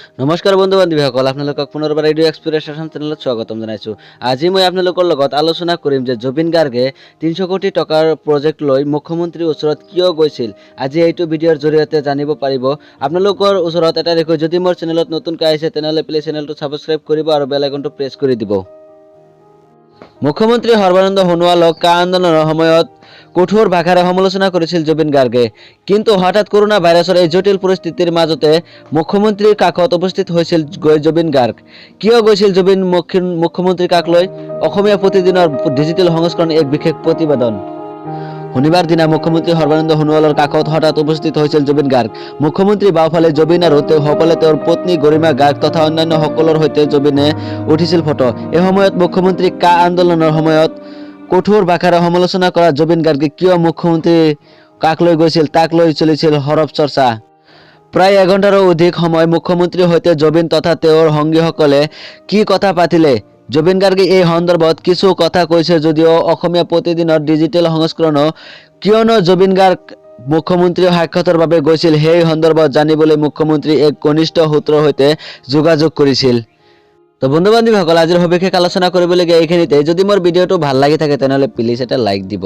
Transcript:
নমস্কাৰ বন্ধু বান্ধৱীসকল, আপোনালোকক পুনৰবাৰ ৰেডিঅ' এক্সপ্ৰেছন চেনেলত স্বাগতম জনাইছোঁ। আজি মই আপোনালোকৰ লগত আলোচনা কৰিম যে জুবিন গাৰ্গে 300 কোটি টকাৰ প্ৰজেক্ট লৈ মুখ্যমন্ত্ৰীৰ ওচৰত কিয় গৈছিল। আজি এইটো ভিডিঅ'ৰ জৰিয়তে জানিব পাৰিব। আপোনালোকৰ ওচৰত এটা ৰিকুৱেষ্ট, যদি মোৰ চেনেলত নতুনকৈ আহিছে তেনেহ'লে প্লিজ চেনেলটো ছাবস্ক্ৰাইব কৰিব আৰু বেল আইকনটো প্ৰেছ কৰি দিব। মুখ্যমন্ত্ৰী সৰ্বানন্দ সোণোৱালক কা আন্দোলনৰ সময়ত কঠোৰ ভাষাৰে সমালোচনা কৰিছিল জুবিন গাৰ্গে। কিন্তু হঠাৎ কৰোনা ভাইৰাছৰ এই জটিল পৰিস্থিতিৰ মাজতে মুখ্যমন্ত্ৰীৰ কাষত উপস্থিত হৈছিল জুবিন গাৰ্গ। কিয় গৈছিল জুবিন মুখ্যমন্ত্ৰীৰ কাষ লৈ? অসমীয়া প্ৰতিদিনৰ ডিজিটেল সংস্কৰণ এক বিশেষ প্ৰতিবেদন। শনিবাৰ দিনা মুখ্যমন্ত্ৰী সৰ্বানন্দ সোণোৱালৰ কাষত হঠাৎ উপস্থিত হৈছিল জুবিন গাৰ্গ। মুখ্যমন্ত্ৰী বাওঁফালে জুবিন আৰু সোঁফালে তেওঁৰ পত্নী গৰিমা গাৰ্গ তথা অন্যান্য সকলৰ সৈতে জুবিনে উঠিছিল ফটো। এই সময়ত মুখ্যমন্ত্ৰী কা আন্দোলনৰ সময়ত কঠোৰ ভাষাৰে সমালোচনা কৰা জুবিন গাৰ্গে কিয় মুখ্যমন্ত্ৰীৰ কাষ লৈ গৈছিল তাক লৈ চলিছিল সৰব চৰ্চা। প্ৰায় এঘণ্টাৰো অধিক সময় মুখ্যমন্ত্ৰীৰ সৈতে জুবিন তথা তেওঁৰ সংগীসকলে কি কথা পাতিলে? জুবিন গাৰ্গে এই সন্দৰ্ভত কিছু কথা কৈছে যদিও অসমীয়া প্ৰতিদিনৰ ডিজিটেল সংস্কৰণ কিয়নো জুবিন গাৰ্গ মুখ্যমন্ত্ৰীৰ সাক্ষাতৰ বাবে গৈছিল সেই সন্দৰ্ভত জানিবলৈ মুখ্যমন্ত্ৰী এক ঘনিষ্ঠ সূত্ৰৰ সৈতে যোগাযোগ কৰিছিল। তো বন্ধু বান্ধৱীসকল, আজিৰ সবিশেষ আলোচনা কৰিবলগীয়া এইখিনিতে। যদি মোৰ ভিডিঅ'টো ভাল লাগি থাকে তেনেহ'লে প্লিজ এটা লাইক দিব।